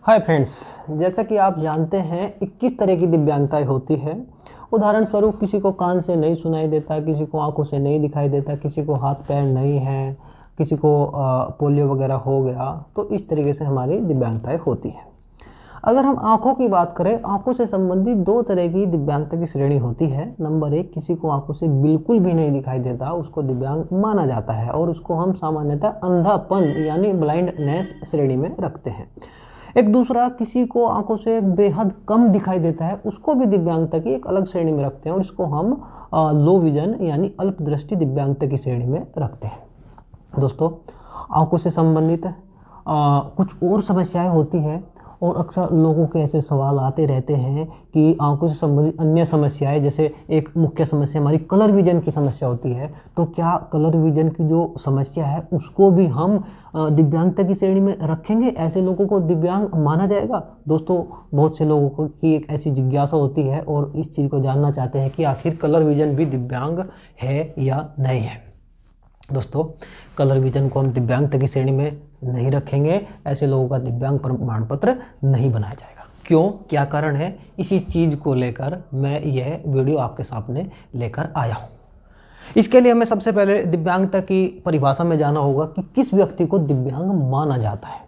Hi friends, जैसा कि आप जानते हैं 21 तरह की दिव्यांगताएं होती है। उदाहरण स्वरूप किसी को कान से नहीं सुनाई देता, किसी को आंखों से नहीं दिखाई देता, किसी को हाथ पैर नहीं है, किसी को पोलियो वगैरह हो गया। तो इस तरीके से हमारी दिव्यांगताएं होती हैं। अगर हम आँखों की बात करें, आँखों से संबंधित 2 तरह की दिव्यांगता की श्रेणी होती है। नंबर 1, किसी को आँखों से बिल्कुल भी नहीं दिखाई देता, उसको दिव्यांग माना जाता है और उसको हम सामान्यतः अंधापन यानी ब्लाइंडनेस श्रेणी में रखते हैं। एक दूसरा, किसी को आंखों से बेहद कम दिखाई देता है, उसको भी दिव्यांगता की एक अलग श्रेणी में रखते हैं और इसको हम लो विजन यानी अल्प दृष्टि दिव्यांगता की श्रेणी में रखते हैं। दोस्तों, आंखों से संबंधित कुछ और समस्याएं होती हैं और अक्सर लोगों के ऐसे सवाल आते रहते हैं कि आंखों से संबंधित अन्य समस्याएं, जैसे एक मुख्य समस्या हमारी कलर विजन की समस्या होती है। तो क्या कलर विजन की जो समस्या है उसको भी हम दिव्यांगता की श्रेणी में रखेंगे? ऐसे लोगों को दिव्यांग माना जाएगा? दोस्तों, बहुत से लोगों की एक ऐसी जिज्ञासा होती है और इस चीज़ को जानना चाहते हैं कि आखिर कलर विजन भी दिव्यांग है या नहीं है। दोस्तों, कलर विजन को हम दिव्यांगता की श्रेणी में नहीं रखेंगे। ऐसे लोगों का दिव्यांग प्रमाण पत्र नहीं बनाया जाएगा। क्यों, क्या कारण है, इसी चीज़ को लेकर मैं यह वीडियो आपके सामने लेकर आया हूँ। इसके लिए हमें सबसे पहले दिव्यांगता की परिभाषा में जाना होगा कि किस व्यक्ति को दिव्यांग माना जाता है।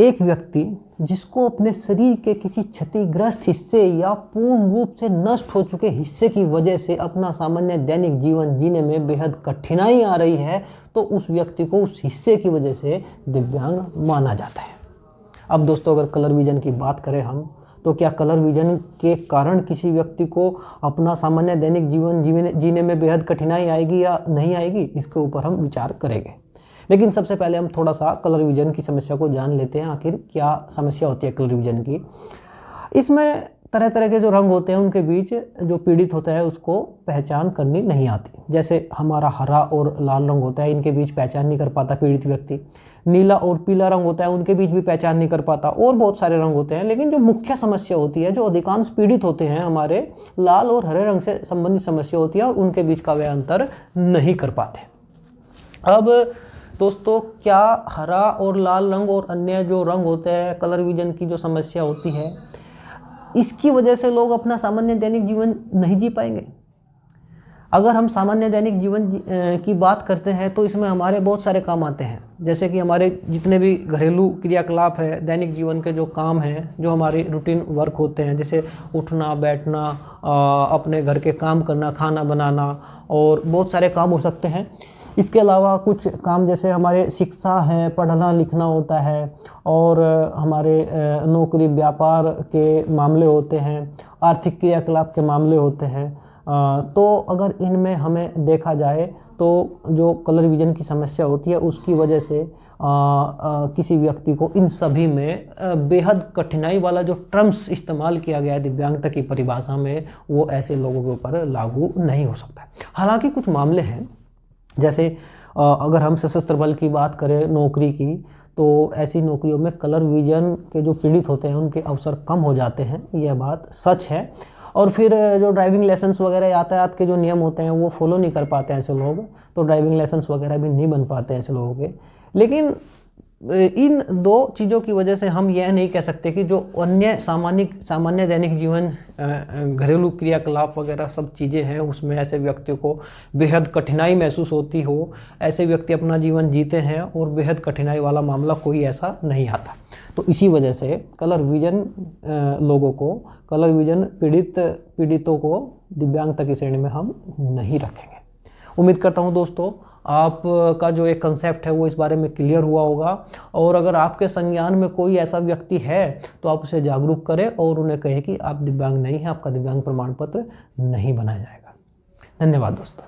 एक व्यक्ति जिसको अपने शरीर के किसी क्षतिग्रस्त हिस्से या पूर्ण रूप से नष्ट हो चुके हिस्से की वजह से अपना सामान्य दैनिक जीवन जीने में बेहद कठिनाई आ रही है, तो उस व्यक्ति को उस हिस्से की वजह से दिव्यांग माना जाता है। अब दोस्तों, अगर कलर विजन की बात करें हम, तो क्या कलर विजन के कारण किसी व्यक्ति को अपना सामान्य दैनिक जीवन जीने में बेहद कठिनाई आएगी या नहीं आएगी, इसके ऊपर हम विचार करेंगे। लेकिन सबसे पहले हम थोड़ा सा कलर विजन की समस्या को जान लेते हैं। आखिर क्या समस्या होती है कलर विजन की। इसमें तरह तरह के जो रंग होते हैं उनके बीच जो पीड़ित होता है उसको पहचान करनी नहीं आती। जैसे हमारा हरा और लाल रंग होता है, इनके बीच पहचान नहीं कर पाता पीड़ित व्यक्ति। नीला और पीला रंग होता है, उनके बीच भी पहचान नहीं कर पाता। और बहुत सारे रंग होते हैं, लेकिन जो मुख्य समस्या होती है, जो अधिकांश पीड़ित होते हैं हमारे, लाल और हरे रंग से संबंधित समस्या होती है और उनके बीच का वे अंतर नहीं कर पाते। अब दोस्तों, क्या हरा और लाल रंग और अन्य जो रंग होते हैं, कलर विजन की जो समस्या होती है, इसकी वजह से लोग अपना सामान्य दैनिक जीवन नहीं जी पाएंगे? अगर हम सामान्य दैनिक जीवन की बात करते हैं तो इसमें हमारे बहुत सारे काम आते हैं। जैसे कि हमारे जितने भी घरेलू क्रियाकलाप है, दैनिक जीवन के जो काम हैं, जो हमारे रूटीन वर्क होते हैं, जैसे उठना बैठना, अपने घर के काम करना, खाना बनाना और बहुत सारे काम हो सकते हैं। इसके अलावा कुछ काम जैसे हमारे शिक्षा है, पढ़ना लिखना होता है और हमारे नौकरी व्यापार के मामले होते हैं, आर्थिक क्रियाकलाप के मामले होते हैं। तो अगर इनमें हमें देखा जाए तो जो कलर विजन की समस्या होती है उसकी वजह से किसी व्यक्ति को इन सभी में बेहद कठिनाई वाला जो टर्म्स इस्तेमाल किया गया है दिव्यांगता की परिभाषा में, वो ऐसे लोगों के ऊपर लागू नहीं हो सकता। हालांकि कुछ मामले हैं, जैसे अगर हम सशस्त्र बल की बात करें, नौकरी की, तो ऐसी नौकरियों में कलर विजन के जो पीड़ित होते हैं उनके अवसर कम हो जाते हैं, यह बात सच है। और फिर जो ड्राइविंग लाइसेंस वगैरह, यातायात के जो नियम होते हैं वो फॉलो नहीं कर पाते हैं ऐसे लोग, तो ड्राइविंग लाइसेंस वगैरह भी नहीं बन पाते हैं ऐसे लोगों के। लेकिन इन 2 चीज़ों की वजह से हम यह नहीं कह सकते कि जो अन्य सामान्य दैनिक जीवन, घरेलू क्रियाकलाप वगैरह सब चीज़ें हैं, उसमें ऐसे व्यक्तियों को बेहद कठिनाई महसूस होती हो, ऐसे व्यक्ति अपना जीवन जीते हैं और बेहद कठिनाई वाला मामला कोई ऐसा नहीं आता। तो इसी वजह से कलर विजन लोगों को, कलर विजन पीड़ितों को दिव्यांगता की श्रेणी में हम नहीं रखेंगे। उम्मीद करता हूँ दोस्तों आपका जो एक कंसेप्ट है वो इस बारे में क्लियर हुआ होगा। और अगर आपके संज्ञान में कोई ऐसा व्यक्ति है तो आप उसे जागरूक करें और उन्हें कहें कि आप दिव्यांग नहीं हैं, आपका दिव्यांग प्रमाण पत्र नहीं बनाया जाएगा। धन्यवाद दोस्तों।